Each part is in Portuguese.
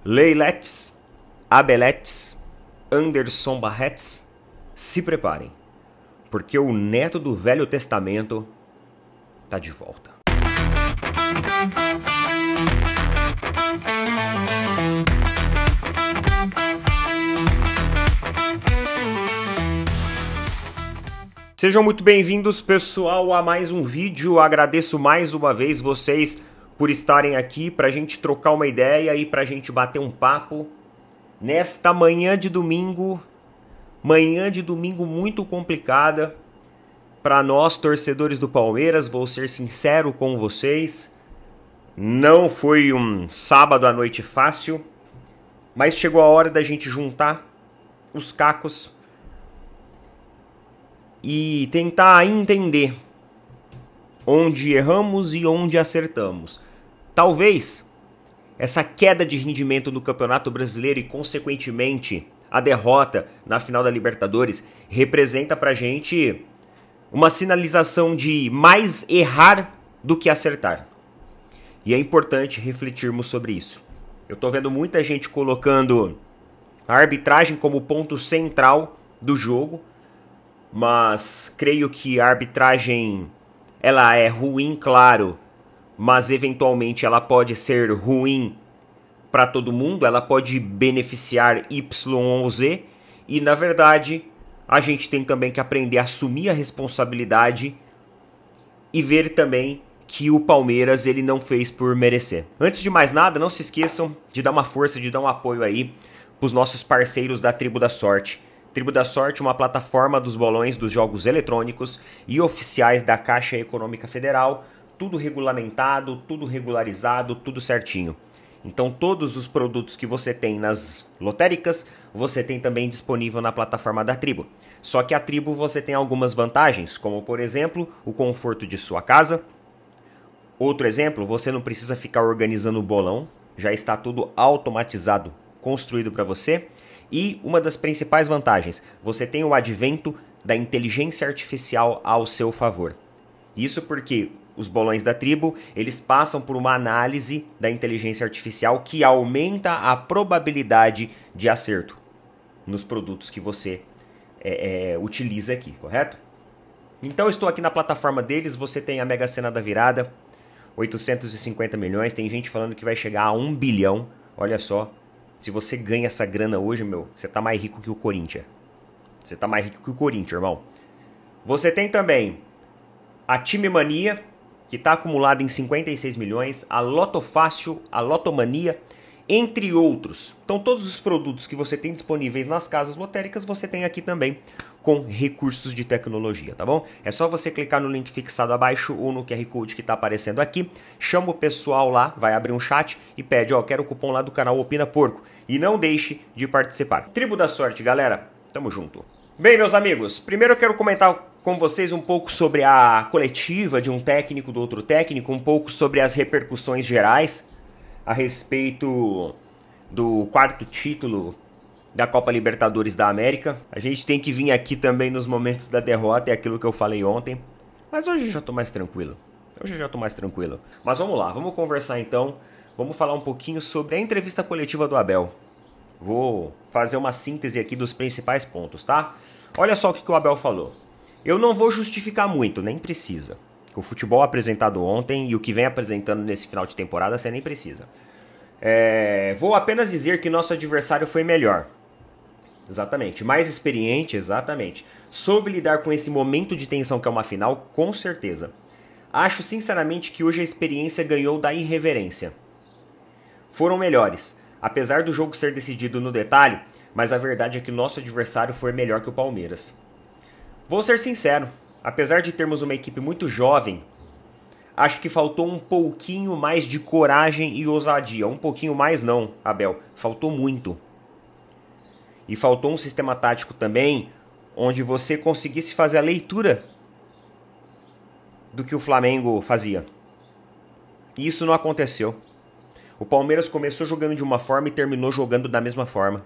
Leiletes, Abeletes, Anderson Barretes, se preparem, porque o neto do Velho Testamento tá de volta. Sejam muito bem-vindos, pessoal, a mais um vídeo. Agradeço mais uma vez vocês por estarem aqui pra gente trocar uma ideia e pra gente bater um papo nesta manhã de domingo muito complicada para nós, torcedores do Palmeiras. Vou ser sincero com vocês, não foi um sábado à noite fácil, mas chegou a hora da gente juntar os cacos e tentar entender onde erramos e onde acertamos. Talvez essa queda de rendimento no Campeonato Brasileiro e, consequentemente, a derrota na final da Libertadores representa pra gente uma sinalização de mais errar do que acertar. E é importante refletirmos sobre isso. Eu tô vendo muita gente colocando a arbitragem como ponto central do jogo, mas creio que a arbitragem ela é ruim, claro, mas eventualmente ela pode ser ruim para todo mundo, ela pode beneficiar Y ou Z, e na verdade a gente tem também que aprender a assumir a responsabilidade e ver também que o Palmeiras ele não fez por merecer. Antes de mais nada, não se esqueçam de dar uma força, de dar um apoio aí para os nossos parceiros da Tribo da Sorte. Tribo da Sorte, uma plataforma dos bolões dos jogos eletrônicos e oficiais da Caixa Econômica Federal, tudo regulamentado, tudo regularizado, tudo certinho. Então todos os produtos que você tem nas lotéricas, você tem também disponível na plataforma da Tribo. Só que a Tribo você tem algumas vantagens, como por exemplo, o conforto de sua casa. Outro exemplo, você não precisa ficar organizando o bolão, já está tudo automatizado, construído para você. E uma das principais vantagens, você tem o advento da inteligência artificial ao seu favor. Isso porque os bolões da Tribo, eles passam por uma análise da inteligência artificial que aumenta a probabilidade de acerto nos produtos que você utiliza aqui, correto? Então eu estou aqui na plataforma deles, você tem a Mega Sena da virada, 850 milhões, tem gente falando que vai chegar a 1 bilhão, olha só. Se você ganha essa grana hoje, meu, você tá mais rico que o Corinthians. Você tá mais rico que o Corinthians, irmão. Você tem também a Time Mania, que tá acumulada em 56 milhões, a Loto Fácil, a Lotomania, entre outros. Então todos os produtos que você tem disponíveis nas casas lotéricas, você tem aqui também com recursos de tecnologia, tá bom? É só você clicar no link fixado abaixo ou no QR Code que tá aparecendo aqui, chama o pessoal lá, vai abrir um chat e pede, ó, quero o cupom lá do canal Opina Porco. E não deixe de participar. Tribo da Sorte, galera, tamo junto. Bem, meus amigos, primeiro eu quero comentar com vocês um pouco sobre a coletiva de um técnico do outro técnico, um pouco sobre as repercussões gerais a respeito do quarto título da Copa Libertadores da América. A gente tem que vir aqui também nos momentos da derrota, é aquilo que eu falei ontem. Mas hoje eu já tô mais tranquilo. Mas vamos lá, vamos conversar então. Vamos falar um pouquinho sobre a entrevista coletiva do Abel. Vou fazer uma síntese aqui dos principais pontos, tá? Olha só o que o Abel falou. Eu não vou justificar muito, nem precisa. O futebol apresentado ontem e o que vem apresentando nesse final de temporada, você nem precisa. Vou apenas dizer que nosso adversário foi melhor. Exatamente. Mais experiente, exatamente. Soube lidar com esse momento de tensão que é uma final, com certeza. Acho sinceramente que hoje a experiência ganhou da irreverência. Foram melhores, apesar do jogo ser decidido no detalhe, mas a verdade é que nosso adversário foi melhor que o Palmeiras. Vou ser sincero, apesar de termos uma equipe muito jovem, acho que faltou um pouquinho mais de coragem e ousadia. Um pouquinho mais não, Abel, faltou muito. E faltou um sistema tático também, onde você conseguisse fazer a leitura do que o Flamengo fazia. E isso não aconteceu. O Palmeiras começou jogando de uma forma e terminou jogando da mesma forma.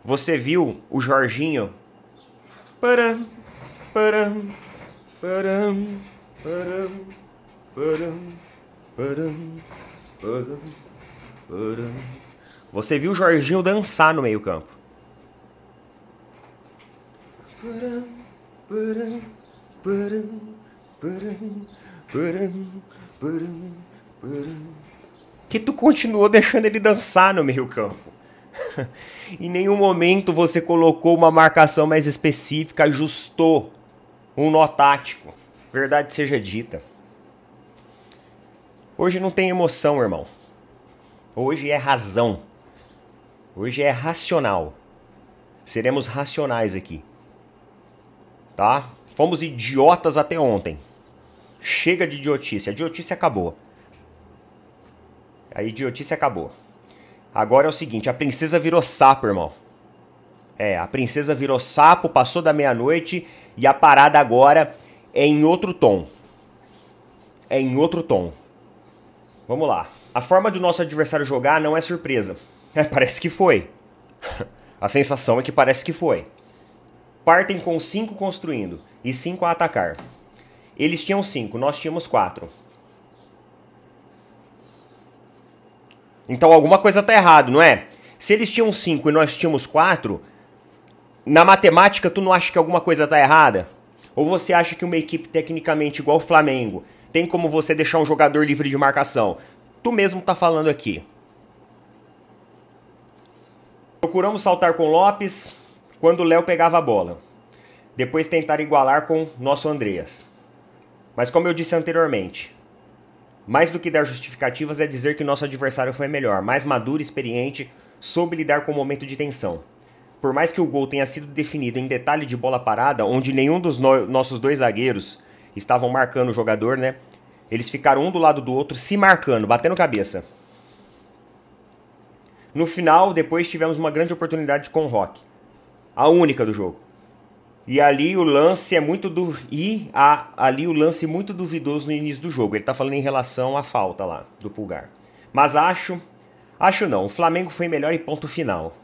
Você viu o Jorginho? Você viu o Jorginho dançar no meio-campo. Que tu continuou deixando ele dançar no meio-campo. Em nenhum momento você colocou uma marcação mais específica, ajustou um nó tático. Verdade seja dita. Hoje não tem emoção, irmão. Hoje é razão. Hoje é racional. Seremos racionais aqui. Tá? Fomos idiotas até ontem. Chega de idiotice. A idiotice acabou. A idiotice acabou. Agora é o seguinte, a princesa virou sapo, irmão. A princesa virou sapo, passou da meia-noite e a parada agora é em outro tom. É em outro tom. Vamos lá. A forma do nosso adversário jogar não é surpresa. Parece que foi. A sensação é que parece que foi. Partem com 5 construindo e 5 a atacar. Eles tinham 5, nós tínhamos 4. Então alguma coisa tá errado, não é? Se eles tinham 5 e nós tínhamos 4, na matemática tu não acha que alguma coisa tá errada? Ou você acha que uma equipe tecnicamente igual o Flamengo tem como você deixar um jogador livre de marcação? Tu mesmo tá falando aqui. Procuramos saltar com Lopes quando o Léo pegava a bola. Depois tentar igualar com nosso Andreas. Mas como eu disse anteriormente, mais do que dar justificativas é dizer que nosso adversário foi melhor, mais maduro e experiente, soube lidar com o momento de tensão. Por mais que o gol tenha sido definido em detalhe de bola parada, onde nenhum dos nossos 2 zagueiros estavam marcando o jogador, né? Eles ficaram um do lado do outro, se marcando, batendo cabeça. No final, depois tivemos uma grande oportunidade com o Roque. A única do jogo. E ali o lance é muito ali o lance muito duvidoso no início do jogo. Ele tá falando em relação à falta lá do Pulgar. Mas acho não, o Flamengo foi melhor e ponto final.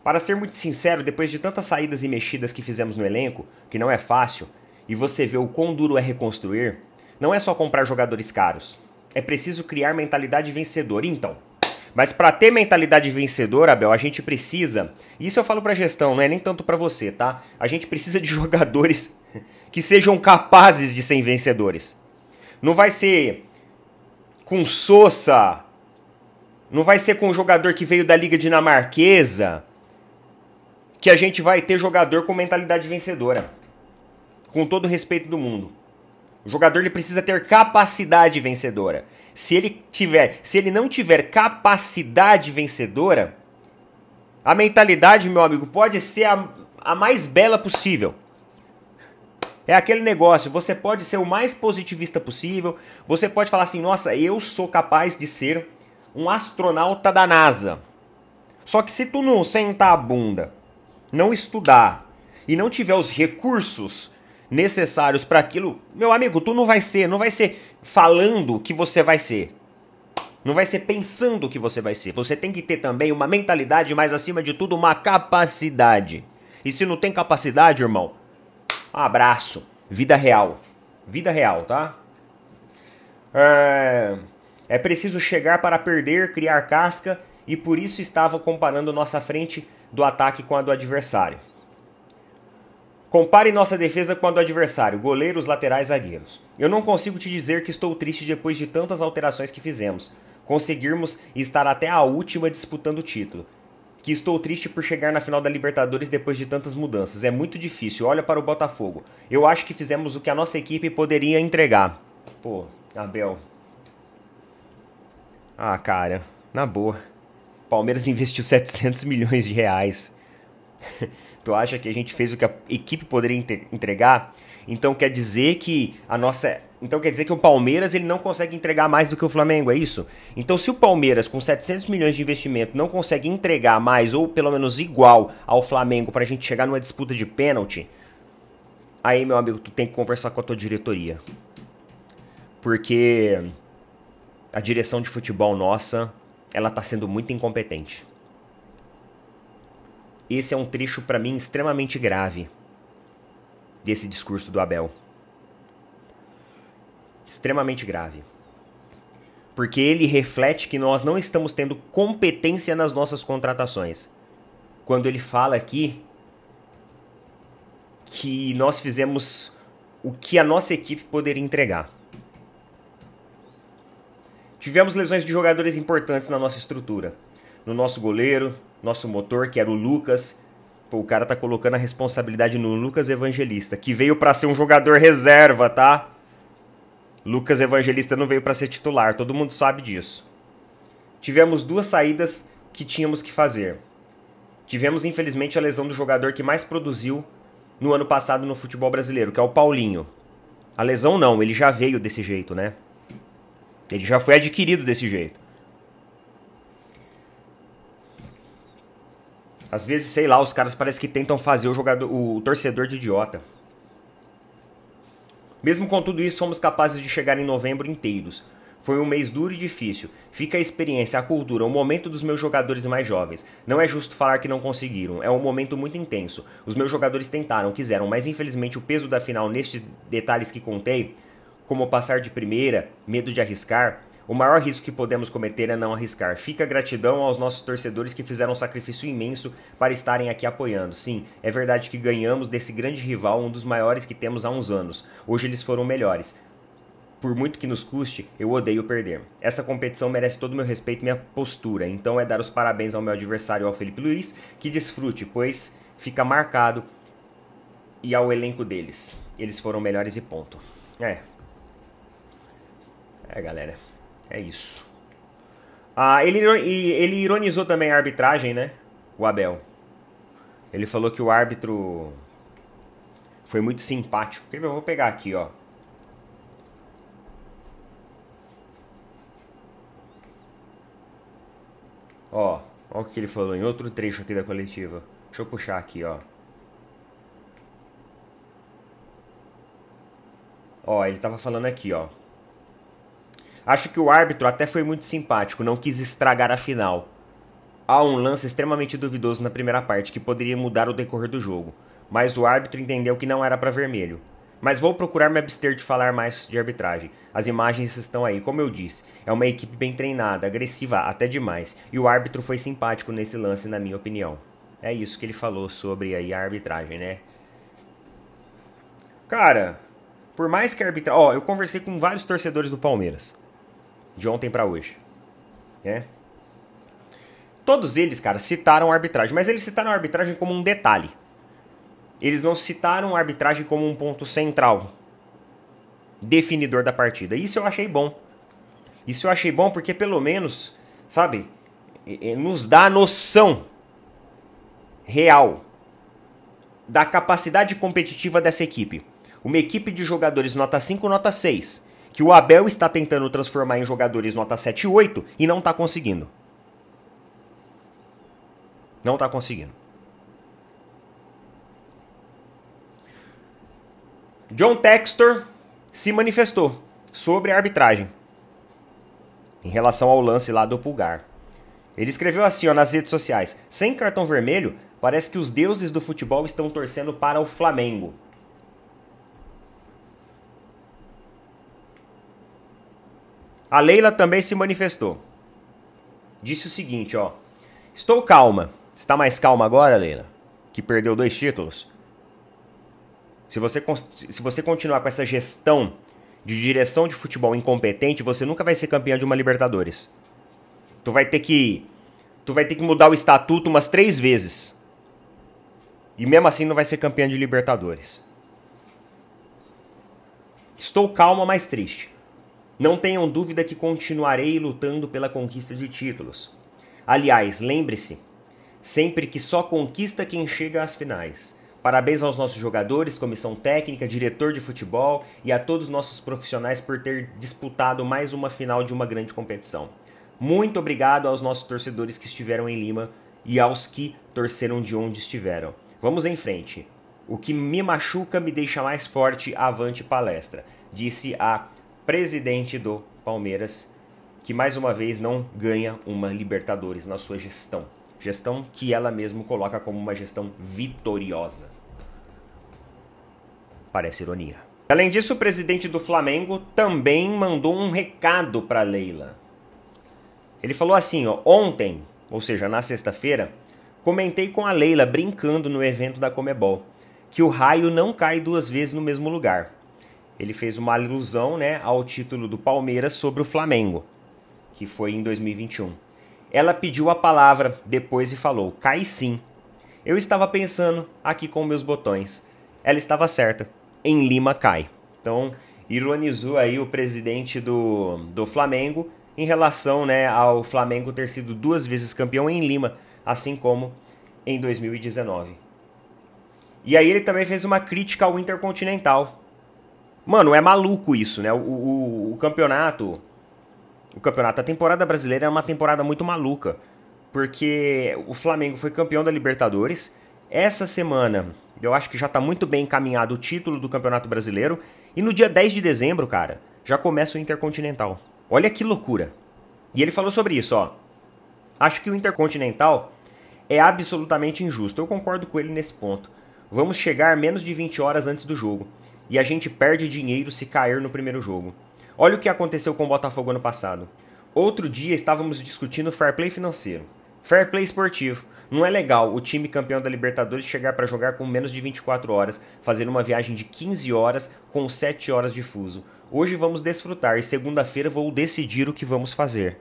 Para ser muito sincero, depois de tantas saídas e mexidas que fizemos no elenco, que não é fácil, e você vê o quão duro é reconstruir, não é só comprar jogadores caros. É preciso criar mentalidade vencedora. Então, mas para ter mentalidade vencedora, Abel, a gente precisa... Isso eu falo pra gestão, não é nem tanto pra você, tá? A gente precisa de jogadores que sejam capazes de serem vencedores. Não vai ser com Sousa, não vai ser com um jogador que veio da Liga Dinamarquesa que a gente vai ter jogador com mentalidade vencedora. Com todo o respeito do mundo. O jogador ele precisa ter capacidade vencedora. Se ele não tiver capacidade vencedora, a mentalidade, meu amigo, pode ser a mais bela possível. É aquele negócio, você pode ser o mais positivista possível, você pode falar assim, nossa, eu sou capaz de ser um astronauta da NASA. Só que se tu não sentar a bunda, não estudar e não tiver os recursos necessários para aquilo, meu amigo, tu não vai ser falando que você vai ser. Não vai ser pensando que você vai ser. Você tem que ter também uma mentalidade, mas acima de tudo, uma capacidade. E se não tem capacidade, irmão, abraço. Vida real. Vida real, tá? É preciso chegar para perder, criar casca, e por isso estava comparando nossa frente do ataque com a do adversário. Compare nossa defesa com a do adversário, goleiros, laterais, zagueiros. Eu não consigo te dizer que estou triste depois de tantas alterações que fizemos. Conseguirmos estar até a última disputando o título. Que estou triste por chegar na final da Libertadores depois de tantas mudanças. É muito difícil, olha para o Botafogo. Eu acho que fizemos o que a nossa equipe poderia entregar. Pô, Abel. Ah, cara, na boa. Palmeiras investiu 700 milhões de reais. Tu acha que a gente fez o que a equipe poderia entregar? Então quer dizer que o Palmeiras ele não consegue entregar mais do que o Flamengo, é isso? Então se o Palmeiras com 700 milhões de investimento não consegue entregar mais ou pelo menos igual ao Flamengo pra gente chegar numa disputa de pênalti, aí, meu amigo, tu tem que conversar com a tua diretoria. Porque a direção de futebol nossa, ela tá sendo muito incompetente. Esse é um trecho pra mim extremamente grave desse discurso do Abel. Extremamente grave. porque ele reflete que nós não estamos tendo competência nas nossas contratações. Quando ele fala aqui que nós fizemos o que a nossa equipe poderia entregar. Tivemos lesões de jogadores importantes na nossa estrutura. No nosso goleiro, nosso motor, que era o Lucas. Pô, o cara tá colocando a responsabilidade no Lucas Evangelista, que veio pra ser um jogador reserva, tá? Lucas Evangelista não veio pra ser titular, todo mundo sabe disso. Tivemos 2 saídas que tínhamos que fazer. Tivemos, infelizmente, a lesão do jogador que mais produziu no ano passado no futebol brasileiro, que é o Paulinho. A lesão não, ele já veio desse jeito, né? Ele já foi adquirido desse jeito. Às vezes, sei lá, os caras parecem que tentam fazer o torcedor de idiota. Mesmo com tudo isso, fomos capazes de chegar em novembro inteiros. Foi um mês duro e difícil. Fica a experiência, a cultura, o momento dos meus jogadores mais jovens. Não é justo falar que não conseguiram. É um momento muito intenso. Os meus jogadores tentaram, quiseram, mas infelizmente o peso da final nestes detalhes que contei, como passar de primeira, medo de arriscar, o maior risco que podemos cometer é não arriscar. Fica gratidão aos nossos torcedores que fizeram um sacrifício imenso para estarem aqui apoiando. Sim, é verdade que ganhamos desse grande rival, um dos maiores que temos há uns anos. Hoje eles foram melhores. Por muito que nos custe, eu odeio perder. Essa competição merece todo o meu respeito e minha postura. Então é dar os parabéns ao meu adversário, ao Felipe Luiz, que desfrute, pois fica marcado, e ao elenco deles. Eles foram melhores e ponto. Galera. É isso. Ele ironizou também a arbitragem, né? O Abel. Ele falou que o árbitro foi muito simpático. Eu vou pegar aqui, ó. Ó o que ele falou em outro trecho aqui da coletiva. Deixa eu puxar aqui, ó. Ó, ele tava falando aqui, ó. Acho que o árbitro até foi muito simpático, não quis estragar a final. Há um lance extremamente duvidoso na primeira parte, que poderia mudar o decorrer do jogo. Mas o árbitro entendeu que não era para vermelho. Mas vou procurar me abster de falar mais de arbitragem. As imagens estão aí, como eu disse. É uma equipe bem treinada, agressiva até demais. E o árbitro foi simpático nesse lance, na minha opinião. É isso que ele falou sobre aí a arbitragem, né? Cara, por mais que a arbitragem... Ó, eu conversei com vários torcedores do Palmeiras. De ontem pra hoje. Né? Todos eles, cara, citaram a arbitragem. Mas eles citaram a arbitragem como um detalhe. Eles não citaram a arbitragem como um ponto central, definidor da partida. Isso eu achei bom. Isso eu achei bom porque pelo menos, sabe, nos dá a noção real da capacidade competitiva dessa equipe. Uma equipe de jogadores nota 5, nota 6, que o Abel está tentando transformar em jogadores nota 7 e 8 e não está conseguindo. Não está conseguindo. John Textor se manifestou sobre a arbitragem em relação ao lance lá do Pulgar. Ele escreveu assim, ó, nas redes sociais: sem cartão vermelho, parece que os deuses do futebol estão torcendo para o Flamengo. A Leila também se manifestou. Disse o seguinte, ó: estou calma. Está mais calma agora, Leila? Que perdeu 2 títulos? Se você continuar com essa gestão de direção de futebol incompetente, você nunca vai ser campeão de uma Libertadores. Tu vai ter que mudar o estatuto umas 3 vezes. E mesmo assim não vai ser campeão de Libertadores. Estou calma, mas triste. Não tenham dúvida que continuarei lutando pela conquista de títulos. Aliás, lembre-se, sempre que só conquista quem chega às finais. Parabéns aos nossos jogadores, comissão técnica, diretor de futebol e a todos os nossos profissionais por ter disputado mais uma final de uma grande competição. Muito obrigado aos nossos torcedores que estiveram em Lima e aos que torceram de onde estiveram. Vamos em frente. O que me machuca me deixa mais forte. Avante palestra, disse a presidente do Palmeiras, que mais uma vez não ganha uma Libertadores na sua gestão. Gestão que ela mesma coloca como uma gestão vitoriosa. Parece ironia. Além disso, o presidente do Flamengo também mandou um recado para Leila. Ele falou assim, ó, ontem, ou seja, na sexta-feira, comentei com a Leila brincando no evento da Conmebol que o raio não cai duas vezes no mesmo lugar. Ele fez uma alusão, né, ao título do Palmeiras sobre o Flamengo, que foi em 2021. Ela pediu a palavra depois e falou, cai sim. Eu estava pensando aqui com meus botões. Ela estava certa, em Lima cai. Então, ironizou aí o presidente do Flamengo em relação, né, ao Flamengo ter sido duas vezes campeão em Lima, assim como em 2019. E aí ele também fez uma crítica ao Intercontinental. Mano, é maluco isso, né? O campeonato, a temporada brasileira é uma temporada muito maluca, porque o Flamengo foi campeão da Libertadores. Essa semana, eu acho que já tá muito bem encaminhado o título do Campeonato Brasileiro, e no dia 10 de dezembro, cara, já começa o Intercontinental. Olha que loucura. E ele falou sobre isso, ó. Acho que o Intercontinental é absolutamente injusto. Eu concordo com ele nesse ponto. Vamos chegar menos de 20 horas antes do jogo. E a gente perde dinheiro se cair no primeiro jogo. Olha o que aconteceu com o Botafogo ano passado. Outro dia estávamos discutindo fair play financeiro. Fair play esportivo. Não é legal o time campeão da Libertadores chegar para jogar com menos de 24 horas, fazendo uma viagem de 15 horas com 7 horas de fuso. Hoje vamos desfrutar e segunda-feira vou decidir o que vamos fazer.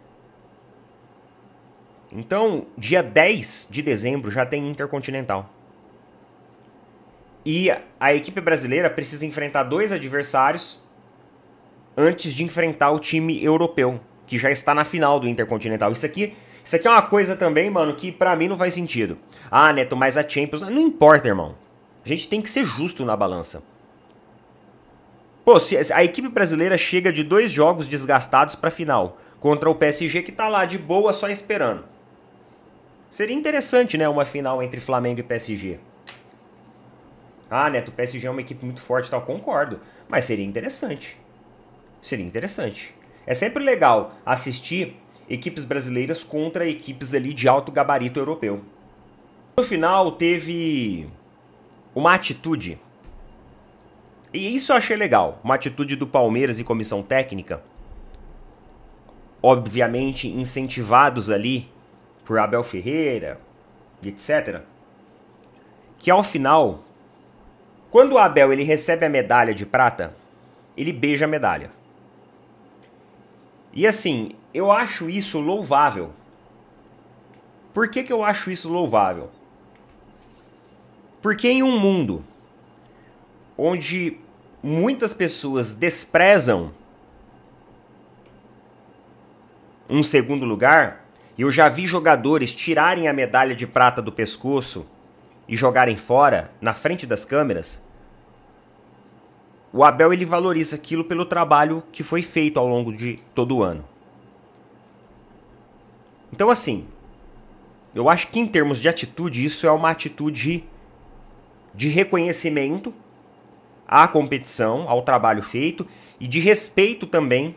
Então, dia 10 de dezembro já tem Intercontinental. E a equipe brasileira precisa enfrentar dois adversários antes de enfrentar o time europeu, que já está na final do Intercontinental. Isso aqui é uma coisa também, mano, que pra mim não faz sentido. Ah, Neto, mas a Champions... Não importa, irmão. A gente tem que ser justo na balança. Pô, se a equipe brasileira chega de 2 jogos desgastados pra final, contra o PSG que tá lá de boa só esperando. Seria interessante, né, uma final entre Flamengo e PSG. Ah, Neto, o PSG é uma equipe muito forte e tal, concordo. Mas seria interessante. Seria interessante. É sempre legal assistir equipes brasileiras contra equipes ali de alto gabarito europeu. No final teve uma atitude, e isso eu achei legal, uma atitude do Palmeiras e comissão técnica, obviamente incentivados ali por Abel Ferreira, etc. Que ao final, quando o Abel ele recebe a medalha de prata, ele beija a medalha. E assim, eu acho isso louvável. Por que eu acho isso louvável? Porque em um mundo onde muitas pessoas desprezam um segundo lugar, eu já vi jogadores tirarem a medalha de prata do pescoço e jogarem fora, na frente das câmeras. O Abel ele valoriza aquilo pelo trabalho que foi feito ao longo de todo o ano. Então assim, eu acho que em termos de atitude, isso é uma atitude de reconhecimento à competição, ao trabalho feito e de respeito também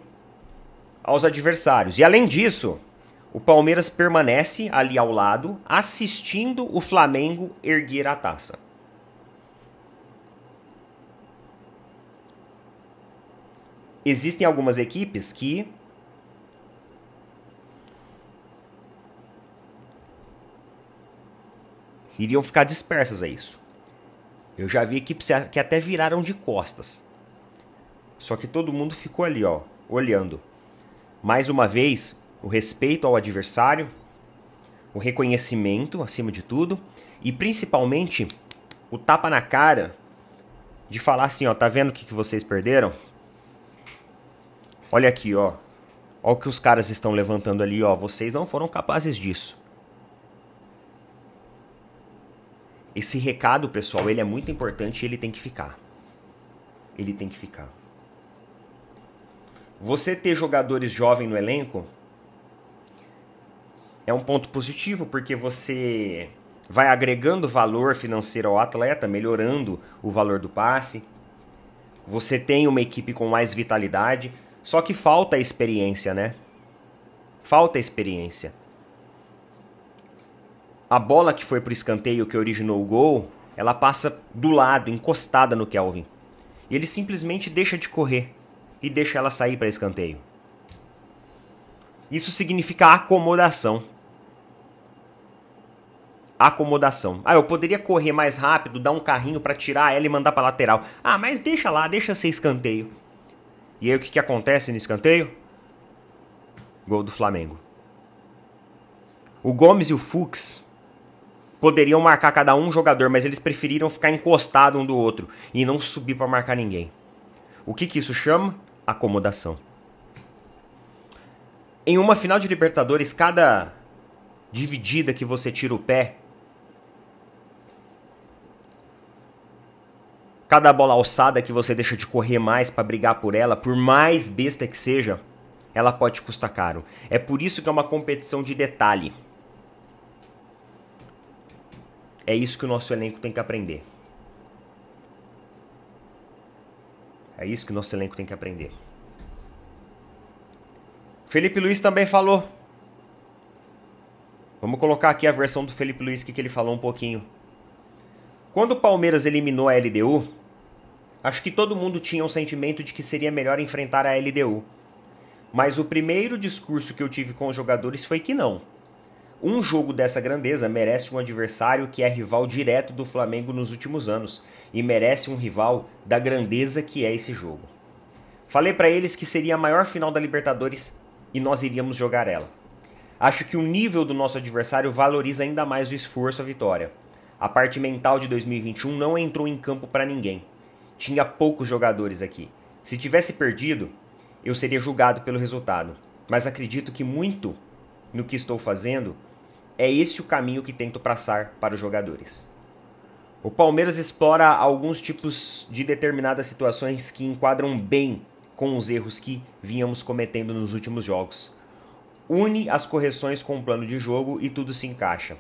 aos adversários. E além disso, o Palmeiras permanece ali ao lado, assistindo o Flamengo erguer a taça. Existem algumas equipes que iriam ficar dispersas a isso. Eu já vi equipes que até viraram de costas. Só que todo mundo ficou ali, ó, olhando. Mais uma vez, o respeito ao adversário, o reconhecimento acima de tudo e principalmente o tapa na cara de falar assim, ó, tá vendo o que vocês perderam? Olha aqui, ó. Olha o que os caras estão levantando ali, ó. Vocês não foram capazes disso. Esse recado, pessoal, ele é muito importante e ele tem que ficar. Ele tem que ficar. Você ter jogadores jovens no elenco é um ponto positivo, porque você vai agregando valor financeiro ao atleta, melhorando o valor do passe. Você tem uma equipe com mais vitalidade, só que falta experiência, né? Falta experiência. A bola que foi pro escanteio, que originou o gol, ela passa do lado, encostada no Kelvin. E ele simplesmente deixa de correr e deixa ela sair para escanteio. Isso significa acomodação. Acomodação. Ah, eu poderia correr mais rápido, dar um carrinho para tirar ela e mandar para lateral. Ah, mas deixa lá, deixa ser escanteio. E aí o que acontece no escanteio? Gol do Flamengo. O Gomes e o Fux poderiam marcar cada um jogador, mas eles preferiram ficar encostado um do outro e não subir para marcar ninguém. O que isso chama? Acomodação. Em uma final de Libertadores, cada dividida que você tira o pé, cada bola alçada que você deixa de correr mais para brigar por ela, por mais besta que seja, ela pode te custar caro. É por isso que é uma competição de detalhe. É isso que o nosso elenco tem que aprender. É isso que o nosso elenco tem que aprender. Felipe Luiz também falou. Vamos colocar aqui a versão do Felipe Luiz que ele falou um pouquinho. Quando o Palmeiras eliminou a LDU, acho que todo mundo tinha um sentimento de que seria melhor enfrentar a LDU. Mas o primeiro discurso que eu tive com os jogadores foi que não. Um jogo dessa grandeza merece um adversário que é rival direto do Flamengo nos últimos anos e merece um rival da grandeza que é esse jogo. Falei para eles que seria a maior final da Libertadores e nós iríamos jogar ela. Acho que o nível do nosso adversário valoriza ainda mais o esforço, a vitória. A parte mental de 2021 não entrou em campo para ninguém. Tinha poucos jogadores aqui. Se tivesse perdido, eu seria julgado pelo resultado. Mas acredito que muito no que estou fazendo é esse o caminho que tento traçar para os jogadores. O Palmeiras explora alguns tipos de determinadas situações que enquadram bem com os erros que vínhamos cometendo nos últimos jogos. Une as correções com o plano de jogo e tudo se encaixa.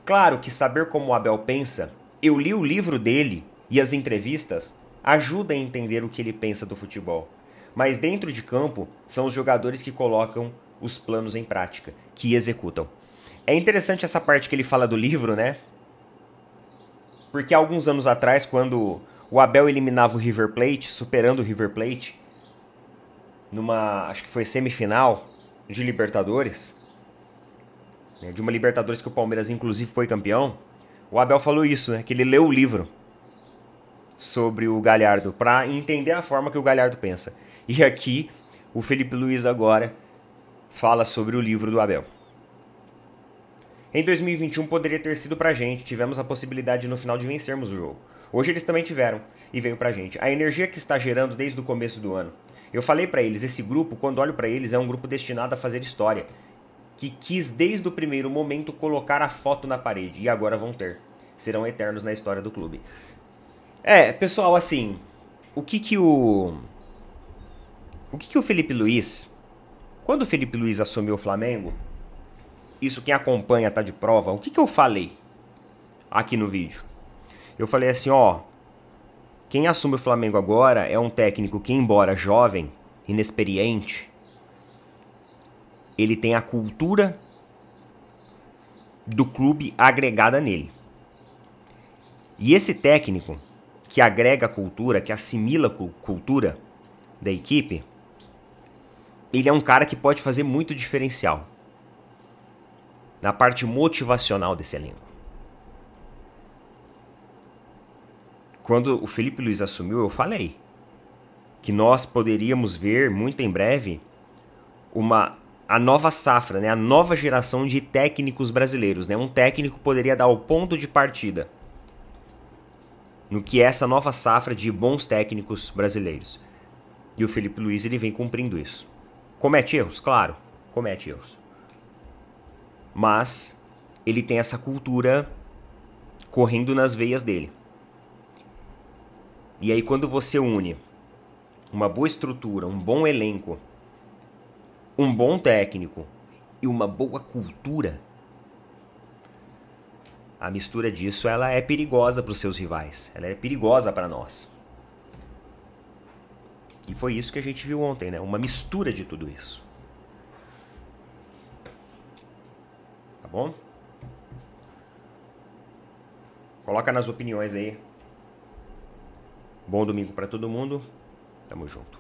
Claro que saber como o Abel pensa, eu li o livro dele e as entrevistas, ajuda a entender o que ele pensa do futebol. Mas dentro de campo, são os jogadores que colocam os planos em prática, que executam. É interessante essa parte que ele fala do livro, né? Porque há alguns anos atrás, quando o Abel eliminava o River Plate, superando o River Plate, numa, acho que foi semifinal de Libertadores, né, de uma Libertadores que o Palmeiras inclusive foi campeão, o Abel falou isso, né? Que ele leu o livro sobre o Galhardo para entender a forma que o Galhardo pensa. E aqui, o Felipe Luiz agora fala sobre o livro do Abel. Em 2021 poderia ter sido pra gente, tivemos a possibilidade no final de vencermos o jogo. Hoje eles também tiveram, e veio pra gente. A energia que está gerando desde o começo do ano. Eu falei pra eles, esse grupo, quando olho pra eles, é um grupo destinado a fazer história. Que quis desde o primeiro momento colocar a foto na parede, e agora vão ter. Serão eternos na história do clube. Pessoal, assim, o que o Felipe Luiz, quando o Felipe Luiz assumiu o Flamengo, isso quem acompanha tá de prova, o que eu falei aqui no vídeo? Eu falei assim, ó, quem assume o Flamengo agora é um técnico que, embora jovem, inexperiente, ele tem a cultura do clube agregada nele. E esse técnico que agrega a cultura, que assimila a cultura da equipe, ele é um cara que pode fazer muito diferencial na parte motivacional desse elenco. Quando o Felipe Luiz assumiu, eu falei que nós poderíamos ver muito em breve a nova safra, né? A nova geração de técnicos brasileiros, né? Um técnico poderia dar o ponto de partida no que é essa nova safra de bons técnicos brasileiros. E o Felipe Luiz, ele vem cumprindo isso. Comete erros? Claro, comete erros. Mas ele tem essa cultura correndo nas veias dele. E aí quando você une uma boa estrutura, um bom elenco, um bom técnico e uma boa cultura, a mistura disso ela é perigosa para os seus rivais. Ela é perigosa para nós. E foi isso que a gente viu ontem, né? Uma mistura de tudo isso. Tá bom? Coloca nas opiniões aí. Bom domingo para todo mundo. Tamo junto.